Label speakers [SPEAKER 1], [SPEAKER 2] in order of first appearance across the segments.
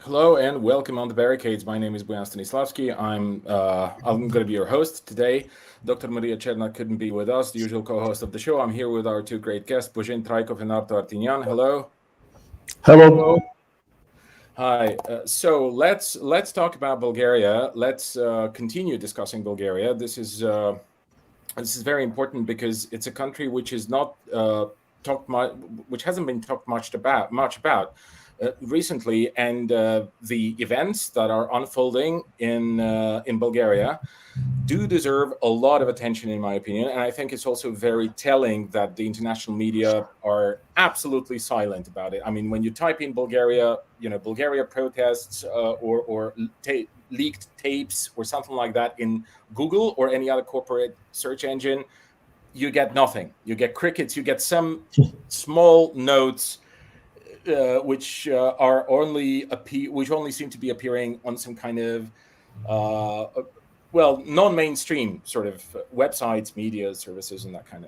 [SPEAKER 1] Hello and welcome on the Barricades. My name is Boyan Stanislavski. I'm going to be your host today. Dr. Maria Cherna couldn't be with us, the usual co-host of the show. I'm here with our two great guests, Bozhin, Traykov, and Arto Artinian. Hello.
[SPEAKER 2] Hello.
[SPEAKER 1] Hi. So let's talk about Bulgaria. Let's continue discussing Bulgaria. This is very important because it's a country which is not talked much, which hasn't been talked much about recently, and the events that are unfolding in Bulgaria do deserve a lot of attention, in my opinion. And I think it's also very telling that the international media are absolutely silent about it. I mean, when you type in Bulgaria, Bulgaria protests leaked tapes or something like that in Google or any other corporate search engine, you get nothing. You get crickets. You get some small notes which only seem to be appearing on some kind of non-mainstream sort of websites, media services, and that kind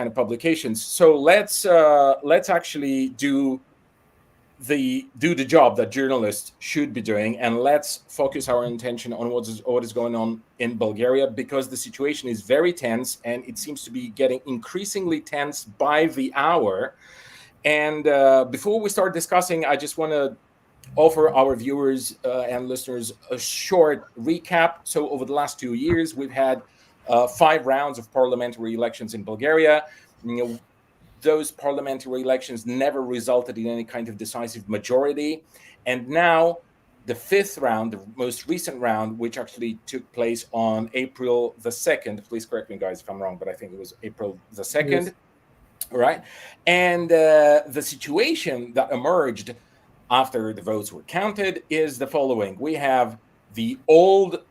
[SPEAKER 1] of publications. So let's actually do the job that journalists should be doing, and let's focus our attention on what is going on in Bulgaria, because the situation is very tense and it seems to be getting increasingly tense by the hour. And before we start discussing, I just want to offer our viewers and listeners a short recap. So over the last 2 years, we've had 5 rounds of parliamentary elections in Bulgaria. Those parliamentary elections never resulted in any kind of decisive majority. And now the 5th round, the most recent round, which actually took place on April the 2nd, please correct me guys if I'm wrong, but I think it was April the 2nd. Yes. Right. And the situation that emerged after the votes were counted is the following. We have the old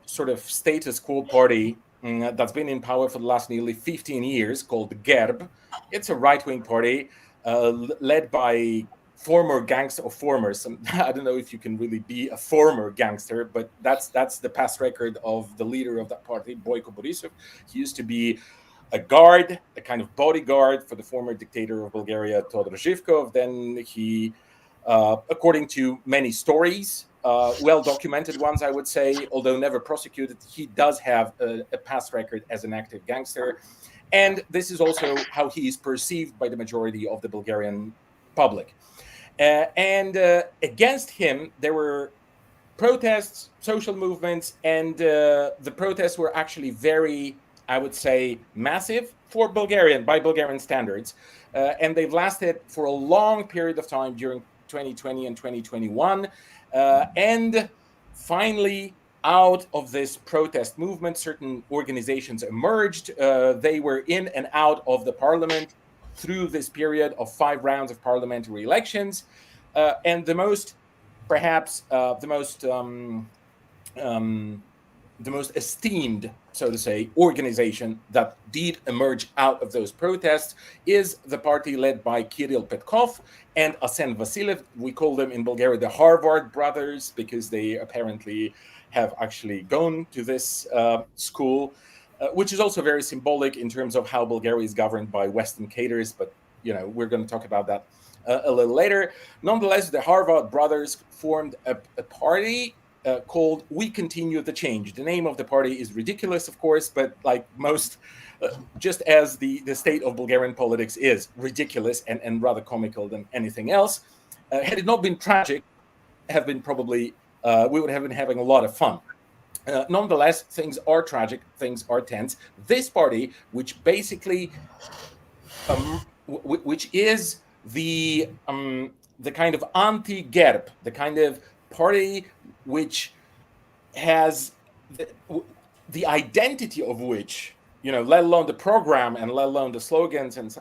[SPEAKER 1] sort of status quo party that's been in power for the last nearly 15 years, called govt. It's a right-wing party led by former gangster or formers. I don't know if you can really be a former gangster, but that's the past record of the leader of that party, Boyko Borisov. He used to be a guard, a kind of bodyguard for the former dictator of Bulgaria, Todor Zhivkov. Then he, according to many stories, well-documented ones, I would say, although never prosecuted, he does have a past record as an active gangster. And this is also how he is perceived by the majority of the Bulgarian public. And against him, there were protests, social movements, and the protests were actually very, I would say, massive by Bulgarian standards. And they've lasted for a long period of time during 2020 and 2021. And finally, out of this protest movement, certain organizations emerged. They were in and out of the parliament through this period of 5 rounds of parliamentary elections. And the most esteemed, so to say, organization that did emerge out of those protests is the party led by Kirill Petkov and Asen Vasiliev. We call them in Bulgaria the Harvard brothers because they apparently have actually gone to this school, which is also very symbolic in terms of how Bulgaria is governed by Western cadres. But, we're going to talk about that a little later. Nonetheless, the Harvard brothers formed a party called We Continue the Change. The name of the party is ridiculous, of course, but like most, just as the state of Bulgarian politics is ridiculous and rather comical than anything else, had it not been tragic, we would have been having a lot of fun. Nonetheless, things are tragic, things are tense. This party, which basically, which is the kind of anti-GERB, the kind of party which has the identity of which, let alone the program and let alone the slogans,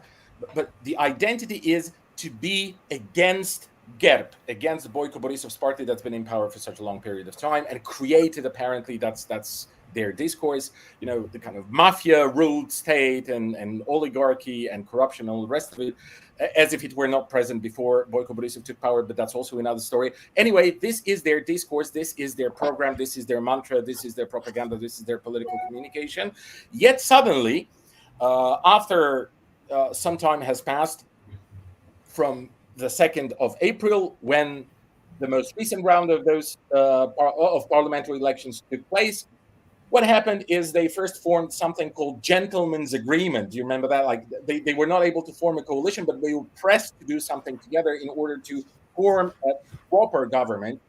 [SPEAKER 1] but the identity is to be against GERB, against the Boyko Borisov's party that's been in power for such a long period of time and created, apparently, that's their discourse, the kind of mafia-ruled state and oligarchy and corruption and all the rest of it, as if it were not present before Boyko Borisov took power, but that's also another story. Anyway, this is their discourse, this is their program, this is their mantra, this is their propaganda, this is their political communication. Yet suddenly, after some time has passed from the 2nd of April, when the most recent round of those of parliamentary elections took place, what happened is they first formed something called gentlemen's agreement. Do you remember that? Like they were not able to form a coalition, but they were pressed to do something together in order to form a proper government,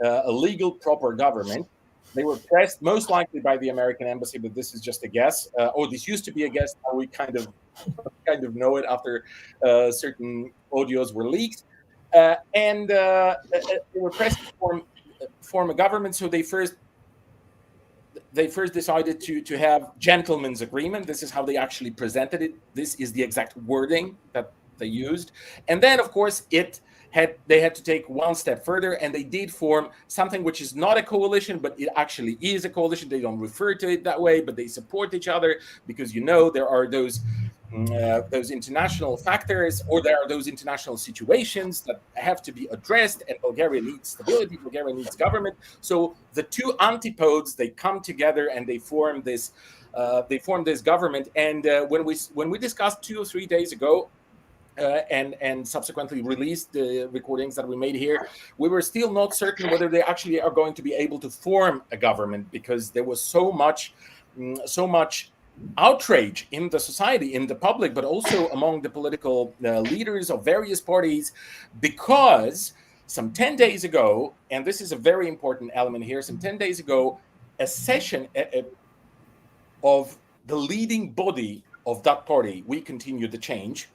[SPEAKER 1] a legal proper government. They were pressed most likely by the American embassy, but this is just a guess. Or this used to be a guess. Now we kind of know it after certain audios were leaked. And they were pressed to form a government. So they first decided to have gentlemen's agreement. This is how they actually presented it. This is the exact wording that they used. And then, of course, they had to take one step further, and they did form something which is not a coalition, but it actually is a coalition. They don't refer to it that way, but they support each other because, there are those international factors, or there are those international situations that have to be addressed, and Bulgaria needs stability, Bulgaria needs government. So the two antipodes, they come together and they form this government. And when we discussed 2 or 3 days ago, and subsequently released the recordings that we made here, we were still not certain whether they actually are going to be able to form a government, because there was so much outrage in the society, in the public, but also among the political leaders of various parties, because some 10 days ago, and this is a very important element here, some 10 days ago, a session of the leading body of that party, We Continue the Change,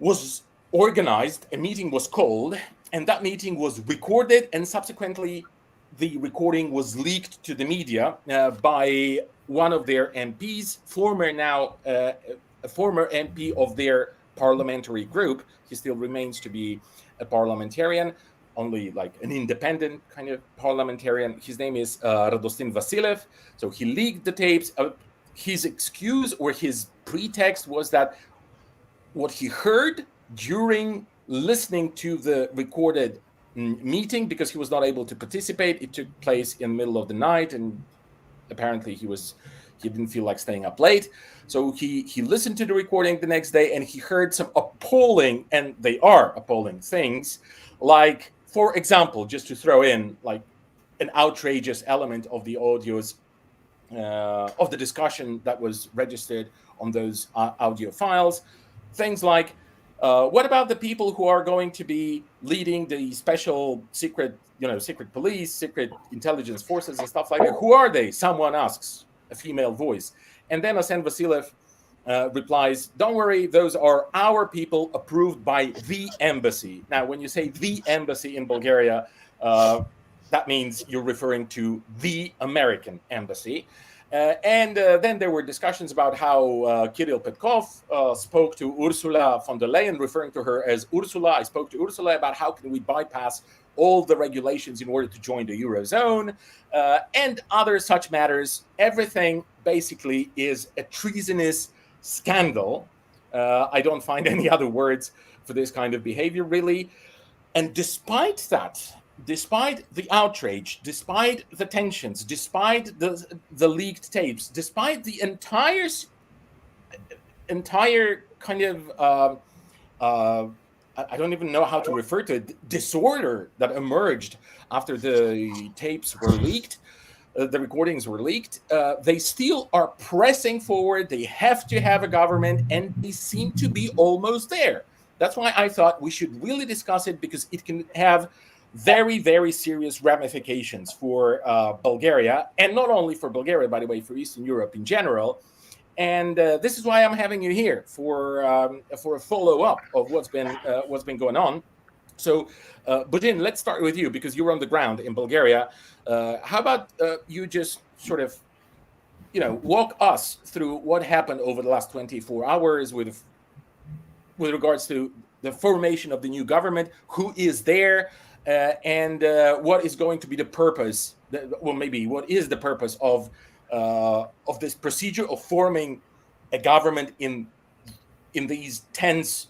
[SPEAKER 1] was organized. A meeting was called, and that meeting was recorded, and subsequently the recording was leaked to the media by one of their MPs, a former MP of their parliamentary group. He still remains to be a parliamentarian, only like an independent kind of parliamentarian. His name is Radostin Vasilev. So he leaked the tapes. His excuse or his pretext was that what he heard during listening to the recorded meeting, because he was not able to participate, it took place in the middle of the night, and apparently he didn't feel like staying up late. So he listened to the recording the next day, and he heard some appalling, and they are appalling things, like, for example, just to throw in like an outrageous element of the audios of the discussion that was registered on those audio files. Things like, what about the people who are going to be leading the special secret police, secret intelligence forces and stuff like that? Who are they? Someone asks, a female voice. And then Arsen Vasilev replies, don't worry, those are our people approved by the embassy. Now, when you say the embassy in Bulgaria, that means you're referring to the American embassy. And then there were discussions about how Kirill Petkov spoke to Ursula von der Leyen, referring to her as Ursula. I spoke to Ursula about how can we bypass all the regulations in order to join the Eurozone, and other such matters. Everything basically is a treasonous scandal. I don't find any other words for this kind of behavior, really. And despite that, despite the outrage, despite the tensions, despite the leaked tapes, despite the entire kind of I don't even know how to refer to it, disorder that emerged after the tapes were leaked, the recordings were leaked, they still are pressing forward. They have to have a government, and they seem to be almost there. That's why I thought we should really discuss it, because it can have very, very serious ramifications for Bulgaria, and not only for Bulgaria, by the way, for Eastern Europe in general. And this is why I'm having you here for a follow-up of what's been going on. So, Bozhin, let's start with you, because you're on the ground in Bulgaria. How about you just sort of, walk us through what happened over the last 24 hours with regards to the formation of the new government, who is there, and what is going to be the purpose, what is the purpose of this procedure of forming a government in this tense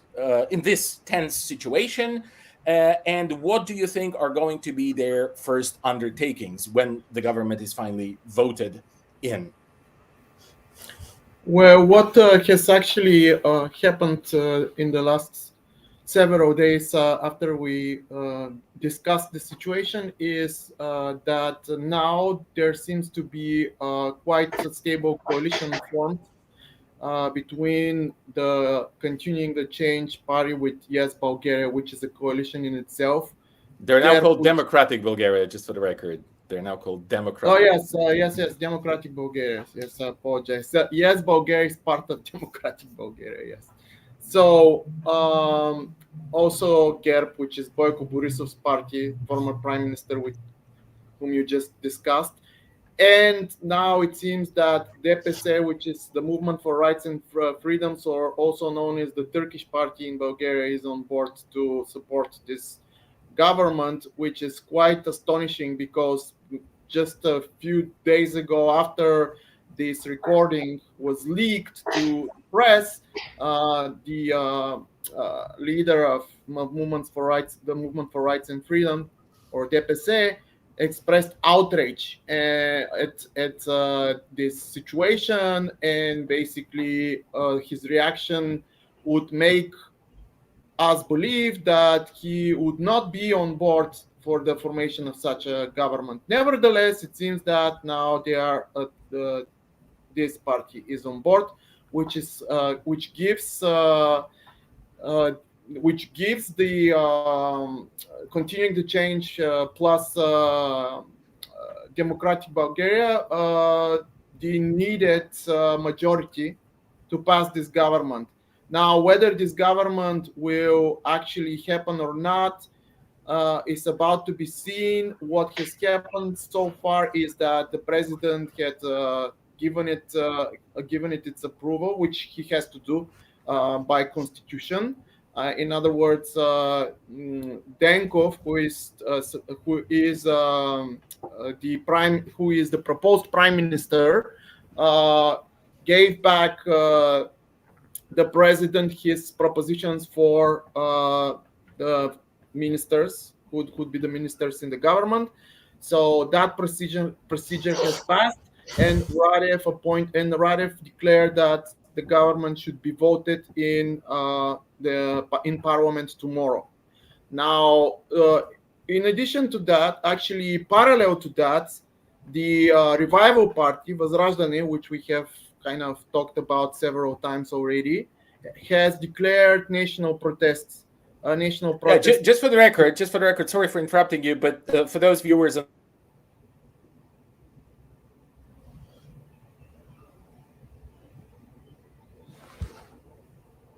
[SPEAKER 1] situation, and what do you think are going to be their first undertakings when the government is finally voted in?
[SPEAKER 2] Well, what has actually happened in the last several days after we discussed the situation is that now there seems to be quite a stable coalition formed between the Continuing the Change party with Yes Bulgaria, which is a coalition in itself.
[SPEAKER 1] They're now called Democratic Bulgaria, just for the record. They're now called Democratic.
[SPEAKER 2] Oh, yes, Democratic Bulgaria. Yes, I apologize. Yes, Bulgaria is part of Democratic Bulgaria, yes. So, also GERB, which is Boyko Borisov's party, former prime minister with whom you just discussed. And now it seems that DPS, which is the Movement for Rights and Freedoms, or also known as the Turkish party in Bulgaria, is on board to support this government, which is quite astonishing because just a few days ago, after this recording was leaked to press, the leader of the Movement for Rights and Freedom, or DPS, expressed outrage at this situation, and basically his reaction would make us believe that he would not be on board for the formation of such a government. Nevertheless, it seems that now this party is on board, which gives the Continuing the Change plus Democratic Bulgaria the needed majority to pass this government. Now, whether this government will actually happen or not is about to be seen. What has happened so far is that the president had given it its approval, which he has to do by constitution. In other words, Denkov, who is the proposed prime minister, gave back the president his propositions for the ministers who could be the ministers in the government. So that procedure has passed, and Radev declared that the government should be voted in parliament tomorrow. Now, in addition to that, actually parallel to that, the Revival Party, Возрождение, which we have kind of talked about several times already, has declared national protests.
[SPEAKER 1] Yeah, just for the record, sorry for interrupting you, but for those viewers,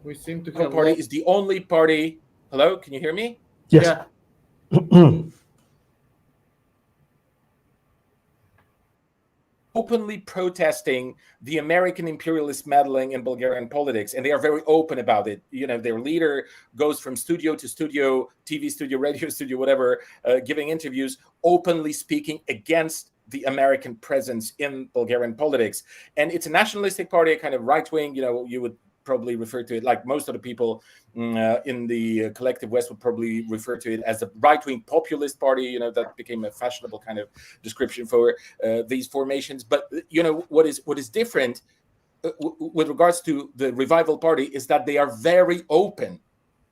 [SPEAKER 2] we seem to have
[SPEAKER 1] party is the only party. Hello, can you hear me?
[SPEAKER 2] Yes.
[SPEAKER 1] Yeah. Openly protesting the American imperialist meddling in Bulgarian politics, and they are very open about it. You know, their leader goes from studio to studio, TV studio, radio studio, whatever, giving interviews, openly speaking against the American presence in Bulgarian politics. And it's a nationalistic party, a kind of right-wing, you know, you would probably refer to it, like most of the people in the collective West would probably refer to it as a right-wing populist party. You know, that became a fashionable kind of description for these formations. But you know, what is different with regards to the Revival Party is that they are very open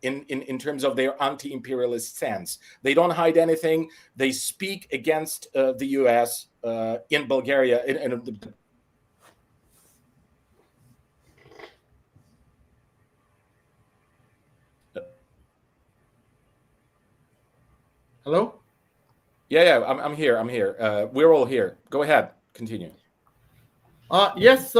[SPEAKER 1] in terms of their anti-imperialist stance. They don't hide anything. They speak against the U.S. In Bulgaria.
[SPEAKER 2] Hello?
[SPEAKER 1] Yeah, I'm here. We're all here. Go ahead. Continue.
[SPEAKER 2] Yes.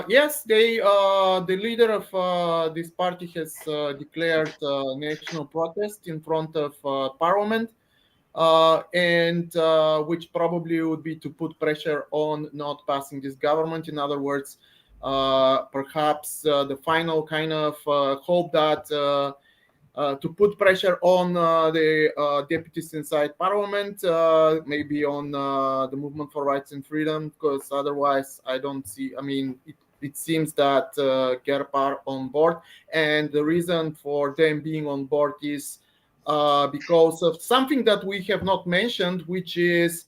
[SPEAKER 2] Yes. The leader of this party has declared national protest in front of Parliament, and which probably would be to put pressure on not passing this government. In other words, perhaps the final kind of hope that. To put pressure on the deputies inside Parliament, maybe on the Movement for Rights and Freedom, because otherwise I don't see. I mean, it seems that GERB are on board, and the reason for them being on board is because of something that we have not mentioned, which is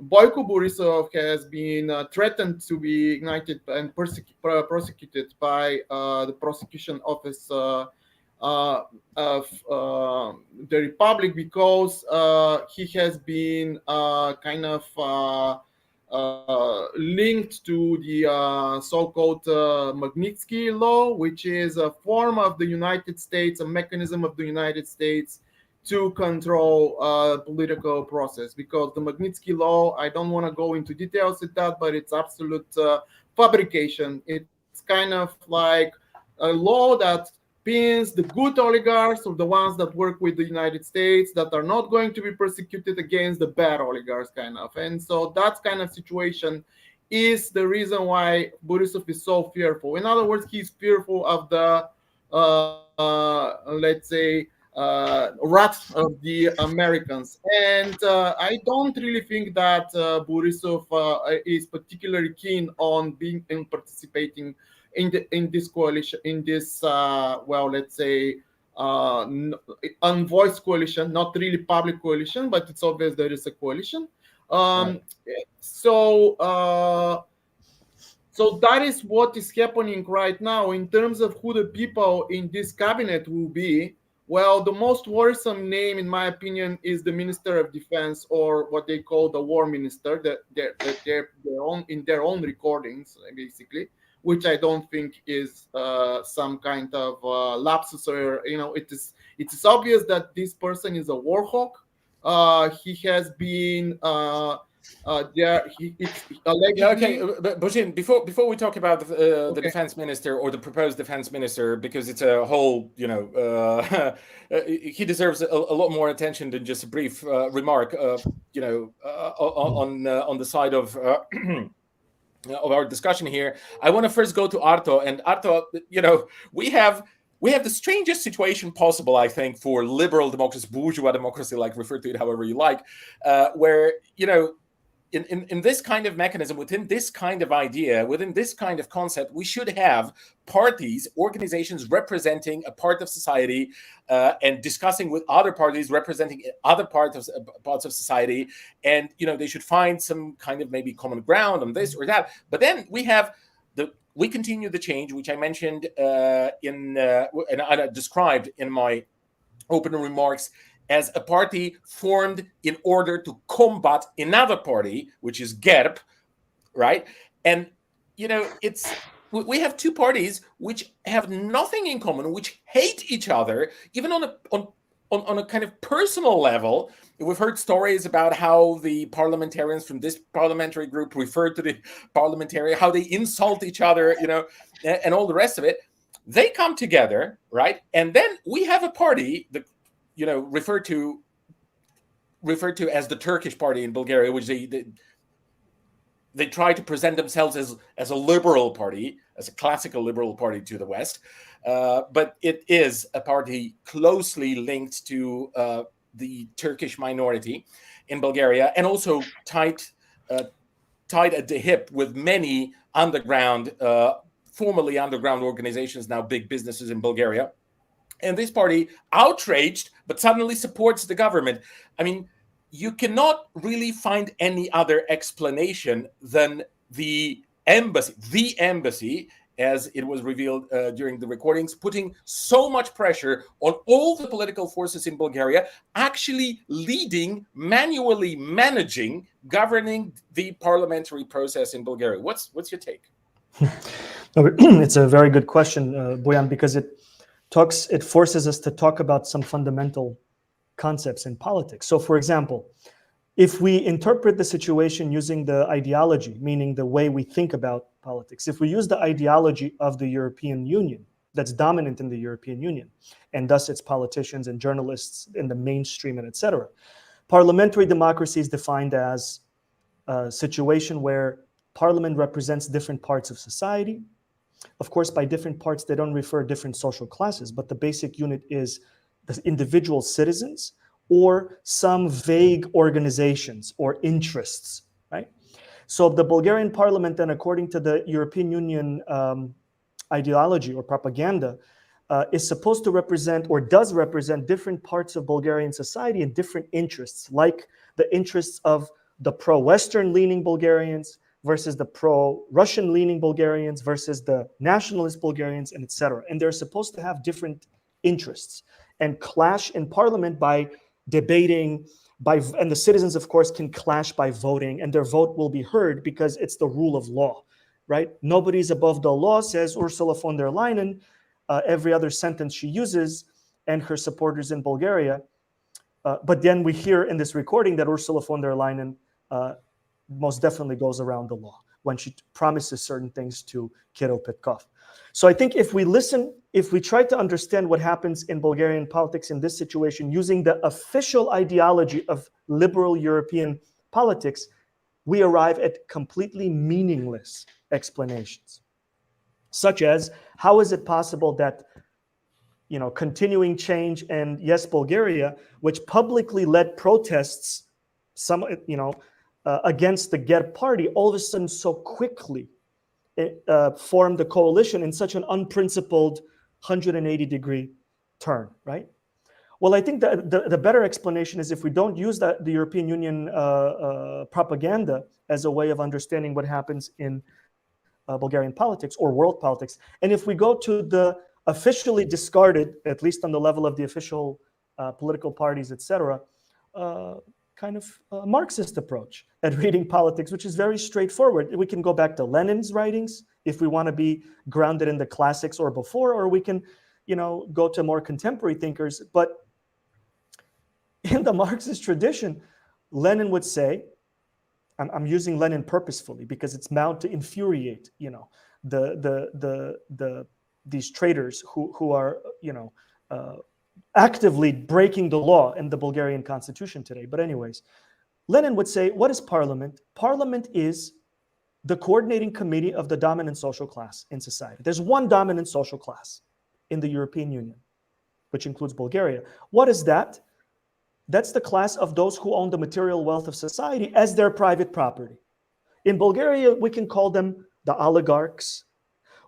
[SPEAKER 2] Boyko Borisov has been threatened to be ignited and prosecuted by the prosecution office of the Republic because he has been kind of linked to the so-called Magnitsky law, which is a form of the United States, a mechanism of the United States to control political process. Because the Magnitsky law, I don't want to go into details with that, but it's absolute fabrication. It's kind of like a law that pins the good oligarchs or the ones that work with the United States that are not going to be persecuted against the bad oligarchs, kind of. And so that kind of situation is the reason why Borisov is so fearful. In other words, he's fearful of the, let's say, wrath of the Americans. And I don't really think that Borisov is particularly keen on being and participating in this coalition, in this let's say unvoiced coalition, not really public coalition, but it's obvious there is a coalition.
[SPEAKER 1] Right.
[SPEAKER 2] So that is what is happening right now in terms of who the people in this cabinet will be. Well, the most worrisome name, in my opinion, is the Minister of Defense, or what they call the War Minister, that they're in their own recordings, basically, which I don't think is some kind of lapsus, or it is obvious that this person is a war hawk. He has been it's allegedly.
[SPEAKER 1] Yeah, okay, but Bozhin, before we talk about the
[SPEAKER 2] Okay.
[SPEAKER 1] defense minister or the proposed defense minister, because it's a whole, he deserves a lot more attention than just a brief remark, on the side of our discussion here. I want to first go to Arto, and Arto, we have the strangest situation possible, I think, for liberal democracy, bourgeois democracy, like refer to it however you like, where in this kind of mechanism, within this kind of idea, within this kind of concept, we should have parties, organizations representing a part of society and discussing with other parties representing other parts of society. And, they should find some kind of maybe common ground on this or that. But then we continue the change, which I mentioned and I described in my opening remarks, as a party formed in order to combat another party, which is GERB, right? And, we have two parties which have nothing in common, which hate each other, even on a kind of personal level. We've heard stories about how the parliamentarians from this parliamentary group refer to the parliamentarian, how they insult each other, and all the rest of it. They come together, right? And then we have a party that, referred to as the Turkish party in Bulgaria, which they try to present themselves as a liberal party, as a classical liberal party to the West, but it is a party closely linked to the Turkish minority in Bulgaria, and also tied at the hip with many formerly underground organizations, now big businesses in Bulgaria. And this party, outraged, but suddenly supports the government. I mean, you cannot really find any other explanation than the embassy, as it was revealed during the recordings, putting so much pressure on all the political forces in Bulgaria, actually manually managing, governing the parliamentary process in Bulgaria. What's your take?
[SPEAKER 3] It's a very good question, Boyan, because it forces us to talk about some fundamental concepts in politics. So, for example, if we interpret the situation using the ideology, meaning the way we think about politics, if we use the ideology of the European Union that's dominant in the European Union, and thus its politicians and journalists in the mainstream and etc., parliamentary democracy is defined as a situation where parliament represents different parts of society. Of course, by different parts, they don't refer different social classes, but the basic unit is the individual citizens or some vague organizations or interests, right? So the Bulgarian parliament, then, according to the European Union ideology or propaganda, is supposed to represent, or does represent, different parts of Bulgarian society and different interests, like the interests of the pro-Western leaning Bulgarians versus the pro-Russian leaning Bulgarians versus the nationalist Bulgarians, and etc. And they're supposed to have different interests and clash in parliament by debating, and the citizens, of course, can clash by voting, and their vote will be heard because it's the rule of law, right? Nobody's above the law, says Ursula von der Leyen, every other sentence she uses, and her supporters in Bulgaria. But then we hear in this recording that Ursula von der Leyen most definitely goes around the law when she promises certain things to Kirill Petkov. So I think if we listen, if we try to understand what happens in Bulgarian politics in this situation using the official ideology of liberal European politics, we arrive at completely meaningless explanations, such as how is it possible that continuing change and Yes Bulgaria, which publicly led protests, against the GER party, all of a sudden so quickly formed a coalition in such an unprincipled 180-degree turn, right? Well, I think that the better explanation is if we don't use the European Union propaganda as a way of understanding what happens in Bulgarian politics or world politics, and if we go to the officially discarded, at least on the level of the official political parties, etc., kind of Marxist approach at reading politics, which is very straightforward. We can go back to Lenin's writings if we want to be grounded in the classics or before, or we can, go to more contemporary thinkers. But in the Marxist tradition, Lenin would say, I'm using Lenin purposefully because it's bound to infuriate, these traitors who are, actively breaking the law in the Bulgarian constitution today. But anyways, Lenin would say, what is parliament? Parliament is the coordinating committee of the dominant social class in society. There's one dominant social class in the European Union, which includes Bulgaria. What is that? That's the class of those who own the material wealth of society as their private property. In Bulgaria, we can call them the oligarchs.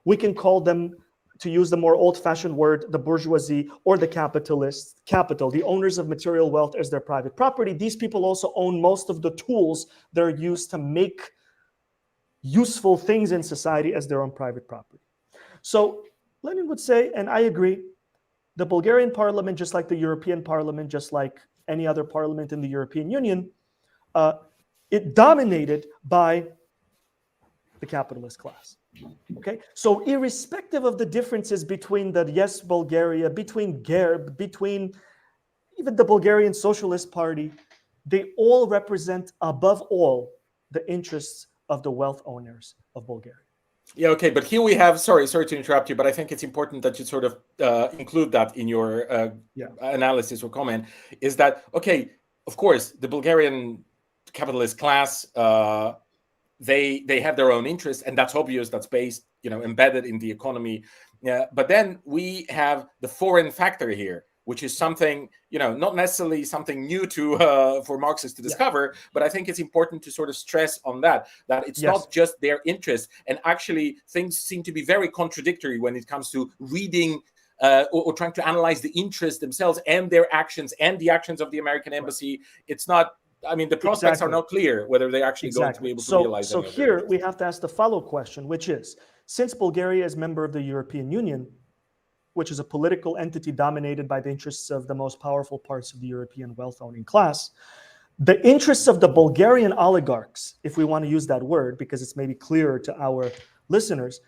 [SPEAKER 3] We can call them, to use the more old-fashioned word, the bourgeoisie or the capitalists, the owners of material wealth as their private property. These people also own most of the tools that are used to make useful things in society as their own private property. So Lenin would say, and I agree, the Bulgarian parliament, just like the European parliament, just like any other parliament in the European Union, it dominated by the capitalist class. Okay, so irrespective of the differences between the Yes Bulgaria, between GERB, between even the Bulgarian Socialist Party, they all represent above all the interests of the wealth owners of Bulgaria.
[SPEAKER 1] Yeah, okay, but here we have, sorry to interrupt you, but I think it's important that you sort of include that in your analysis or comment, is that, okay, of course, the Bulgarian capitalist class, they have their own interests, and that's obvious, that's based, embedded in the economy. But then we have the foreign factor here, which is something, not necessarily something new for Marxists to discover, but I think it's important to sort of stress on that it's not just their interest. And actually, things seem to be very contradictory when it comes to reading or trying to analyze the interests themselves and their actions and the actions of the American embassy. It's not, the prospects are not clear whether they're actually going to be able to realize
[SPEAKER 3] So here we have to ask the follow question, which is, since Bulgaria is a member of the European Union, which is a political entity dominated by the interests of the most powerful parts of the European wealth-owning class, the interests of the Bulgarian oligarchs, if we want to use that word, because it's maybe clearer to our listeners,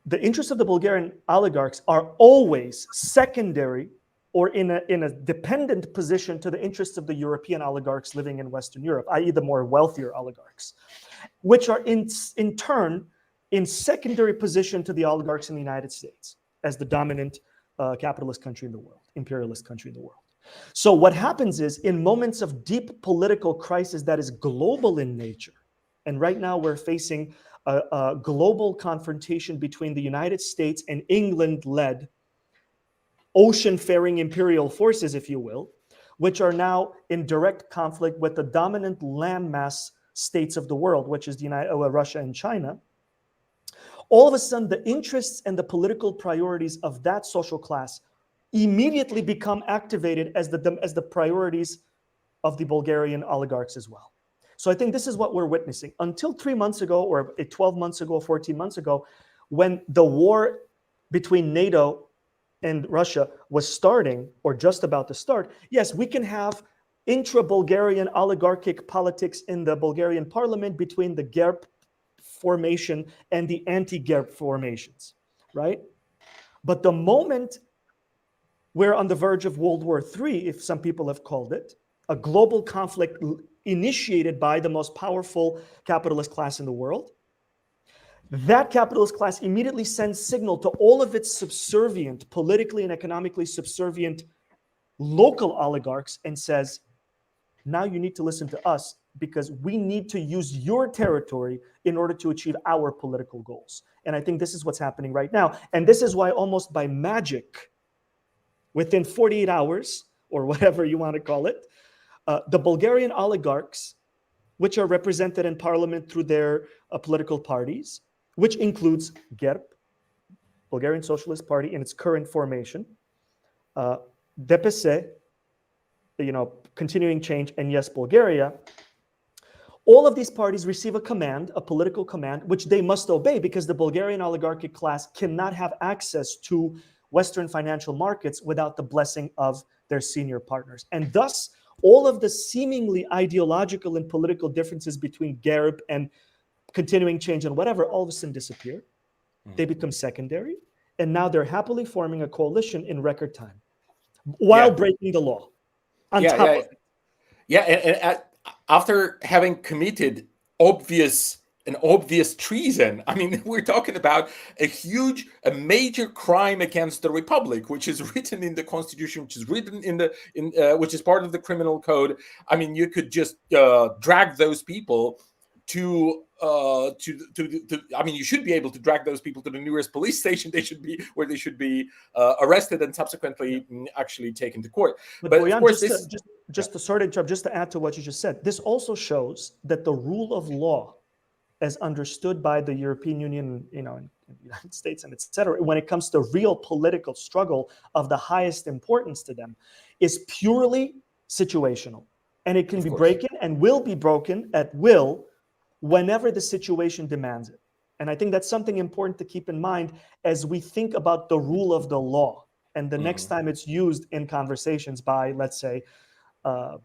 [SPEAKER 3] the interests of the Bulgarian oligarchs are always secondary or in a dependent position to the interests of the European oligarchs living in Western Europe, i.e. the more wealthier oligarchs, which are in turn in secondary position to the oligarchs in the United States as the dominant capitalist country in the world, imperialist country in the world. So what happens is, in moments of deep political crisis that is global in nature, and right now we're facing a global confrontation between the United States and England-led ocean-faring imperial forces, if you will, which are now in direct conflict with the dominant landmass states of the world, which is Russia and China. All of a sudden, the interests and the political priorities of that social class immediately become activated as the priorities of the Bulgarian oligarchs as well. So I think this is what we're witnessing. Until 3 months ago, or 12 months ago, 14 months ago, when the war between NATO and Russia was starting, or just about to start, yes, we can have intra-Bulgarian oligarchic politics in the Bulgarian parliament between the GERB formation and the anti-GERB formations, right? But the moment we're on the verge of World War III, if some people have called it, a global conflict initiated by the most powerful capitalist class in the world, that capitalist class immediately sends signal to all of its subservient, politically and economically subservient local oligarchs and says, now you need to listen to us because we need to use your territory in order to achieve our political goals. And I think this is what's happening right now. And this is why almost by magic, within 48 hours, or whatever you want to call it, the Bulgarian oligarchs, which are represented in parliament through their political parties, which includes GERB, Bulgarian Socialist Party in its current formation, DPS, Continuing Change, and Yes, Bulgaria, all of these parties receive a command, a political command, which they must obey because the Bulgarian oligarchic class cannot have access to Western financial markets without the blessing of their senior partners. And thus, all of the seemingly ideological and political differences between GERB and Continuing Change and whatever all of a sudden disappear. They become secondary. And now they're happily forming a coalition in record time while breaking the law.
[SPEAKER 1] And after having committed obvious treason. I mean, we're talking about a major crime against the Republic, which is written in the Constitution, which is written which is part of the criminal code. I mean, you could just drag those people to I mean, you should be able to drag those people to the nearest police station. They should be where they should be arrested and subsequently actually taken to court.
[SPEAKER 3] But Boyan, of course, just to sort of interrupt, just to add to what you just said, this also shows that the rule of law, as understood by the European Union, in the United States and et cetera, when it comes to real political struggle of the highest importance to them, is purely situational, and it can be broken and will be broken at will whenever the situation demands it. And I think that's something important to keep in mind as we think about the rule of the law. And the next time it's used in conversations by, let's say,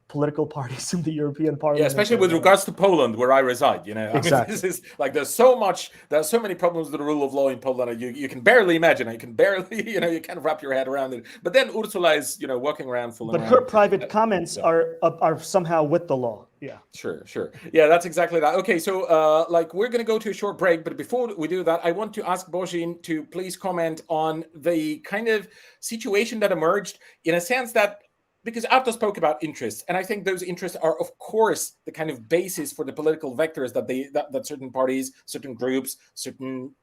[SPEAKER 3] political parties in the European Parliament.
[SPEAKER 1] Yeah, especially with regards to Poland, where I reside. Exactly. I mean, this is like there are so many problems with the rule of law in Poland. You can barely imagine. You can barely, you can't wrap your head around it. But then Ursula is, walking around full.
[SPEAKER 3] But her private comments are somehow with the law. Yeah.
[SPEAKER 1] Sure. Yeah, that's exactly that. Okay, so we're going to go to a short break, but before we do that, I want to ask Bozhin to please comment on the kind of situation that emerged in a sense that, because Arto spoke about interests, and I think those interests are, of course, the kind of basis for the political vectors that certain parties, certain groups, certain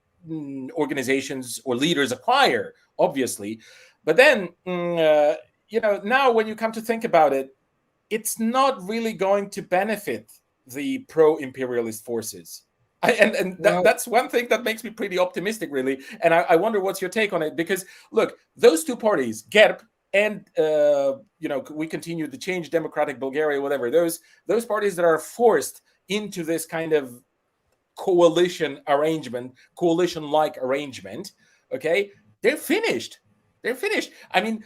[SPEAKER 1] organizations or leaders acquire, obviously. But then, now when you come to think about it, it's not really going to benefit the pro-imperialist forces. That's one thing that makes me pretty optimistic, really. And I wonder what's your take on it, because look, those two parties, GERB, and we continue the Change, Democratic Bulgaria, whatever, those parties that are forced into this kind of coalition-like arrangement, okay, they're finished. I mean,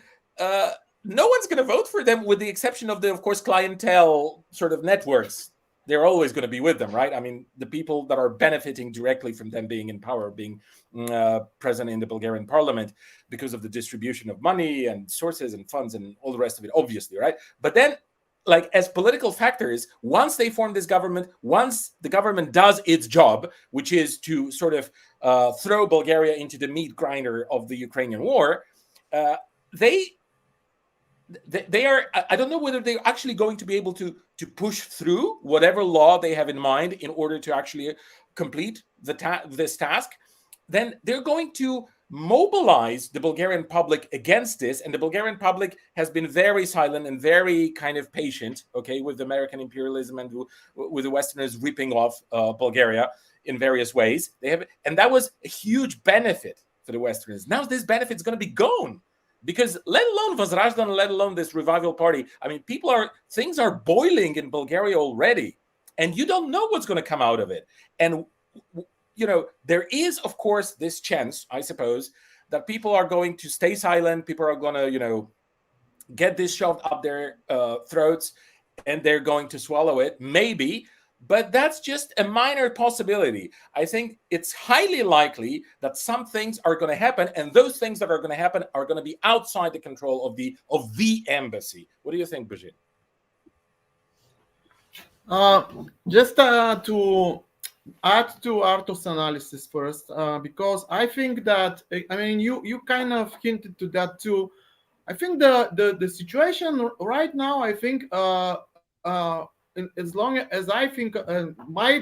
[SPEAKER 1] no one's going to vote for them with the exception of of course, clientele sort of networks. They're always going to be with them, right? I mean, the people that are benefiting directly from them being in power, being present in the Bulgarian parliament because of the distribution of money and sources and funds and all the rest of it, obviously, right? But then, as political factors, once they form this government, once the government does its job, which is to sort of throw Bulgaria into the meat grinder of the Ukrainian war, they are, I don't know whether they're actually going to be able to push through whatever law they have in mind in order to actually complete this task. Then they're going to mobilize the Bulgarian public against this. And the Bulgarian public has been very silent and very kind of patient, okay, with American imperialism and with the Westerners ripping off Bulgaria in various ways. And that was a huge benefit for the Westerners. Now this benefit is going to be gone. Because let alone Vozrajdan, let alone this revival party, I mean, things are boiling in Bulgaria already. and you don't know what's going to come out of it. And there is, of course, this chance, I suppose, that people are going to stay silent. People are going to, get this shoved up their throats, and they're going to swallow it, maybe. But that's just a minor possibility. I think it's highly likely that some things are going to happen, and those things that are going to happen are going to be outside the control of the embassy. What do you think, Bozhin?
[SPEAKER 2] Just to add to Arto's analysis first, because I think that, I mean, you kind of hinted to that too. I think the situation right now, I think, as long as I think, my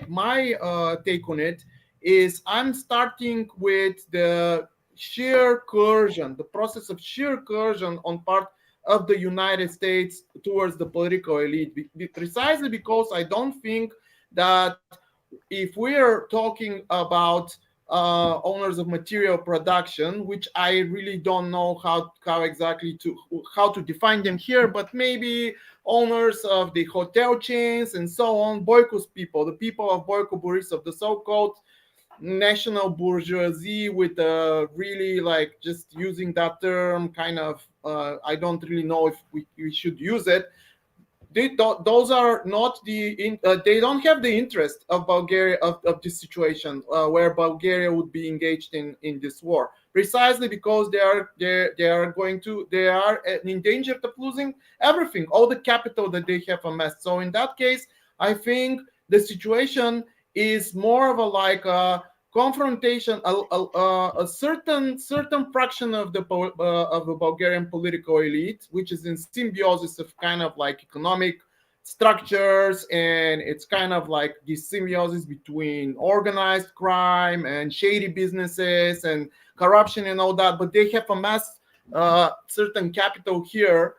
[SPEAKER 2] take on it is, I'm starting with the sheer coercion, the process of sheer coercion on part of the United States towards the political elite, precisely because I don't think that if we are talking about owners of material production, which I really don't know how exactly to define them here, but maybe owners of the hotel chains and so on, Boyko's people, the people of Boyko Borisov, the so-called national bourgeoisie, with really, like, just using that term kind of, I don't really know if we should use it. Those are not they don't have the interest of Bulgaria, of this situation where Bulgaria would be engaged in this war, precisely because they are in danger of losing everything, all the capital that they have amassed. So in that case, I think the situation is more of a confrontation. A certain fraction of the Bulgarian political elite, which is in symbiosis of kind of like economic structures, and it's kind of like this symbiosis between organized crime and shady businesses and corruption and all that, but they have amassed certain capital here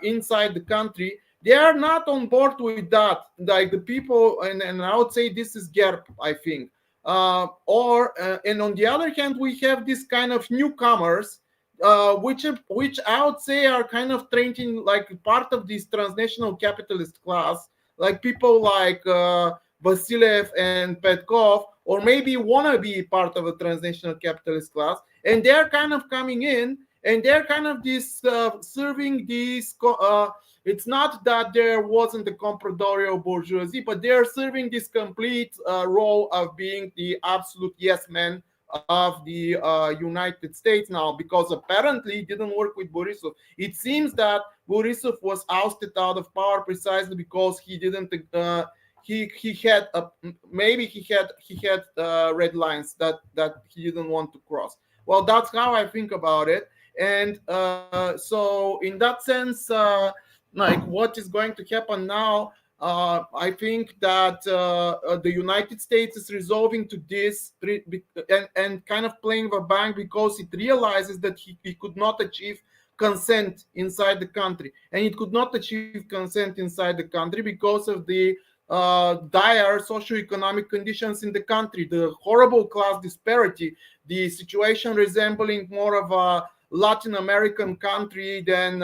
[SPEAKER 2] inside the country. They are not on board with that, like the people, and I would say this is GERB, I think. And on the other hand, we have this kind of newcomers, which I would say are kind of trained in, like, part of this transnational capitalist class, like people like Vasilev and Petkov, or maybe wanna be part of a transnational capitalist class, and they're kind of coming in, and they're kind of serving this. It's not that there wasn't a compradorial bourgeoisie, but they're serving this complete role of being the absolute yes man of the United States now, because apparently it didn't work with Borisov. It seems that Borisov was ousted out of power precisely because he didn't. He had maybe he had red lines that he didn't want to cross. Well, that's how I think about it, and so in that sense. Like, what is going to happen now? I think that the United States is resolving to this and kind of playing the bank, because it realizes that he could not achieve consent inside the country, and it could not achieve consent inside the country because of the dire socioeconomic conditions in the country, the horrible class disparity, the situation resembling more of a Latin American country than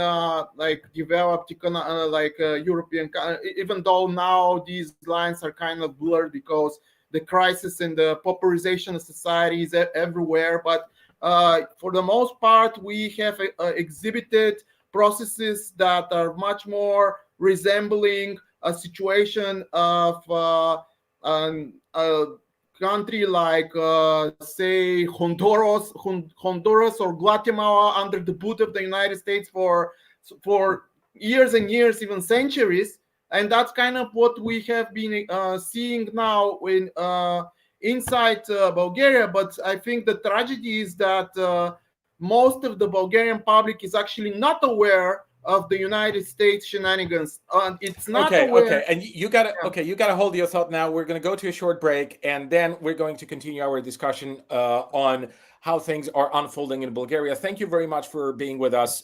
[SPEAKER 2] like developed European, even though now these lines are kind of blurred because the crisis and the pauperization of society is everywhere. But for the most part, we have exhibited processes that are much more resembling a situation of country like say Honduras or Guatemala under the boot of the United States for years and years, even centuries, and that's kind of what we have been seeing now inside Bulgaria. But I think the tragedy is that most of the Bulgarian public is actually not aware of the United States shenanigans. It's not aware.
[SPEAKER 1] Okay, and you gotta hold your thought now. We're gonna go to a short break, and then we're going to continue our discussion on how things are unfolding in Bulgaria. Thank you very much for being with us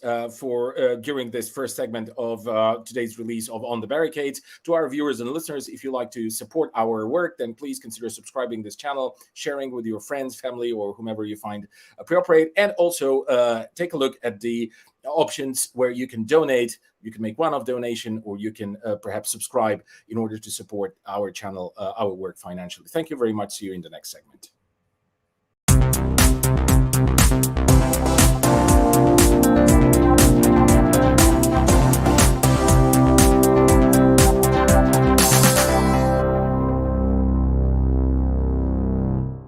[SPEAKER 1] during this first segment of today's release of On the Barricades. To our viewers and listeners, if you like to support our work, then please consider subscribing this channel, sharing with your friends, family, or whomever you find appropriate, and also take a look at the options where you can donate. You can make one-off donation, or you can perhaps subscribe in order to support our channel, our work financially. Thank you very much. See you in the next segment.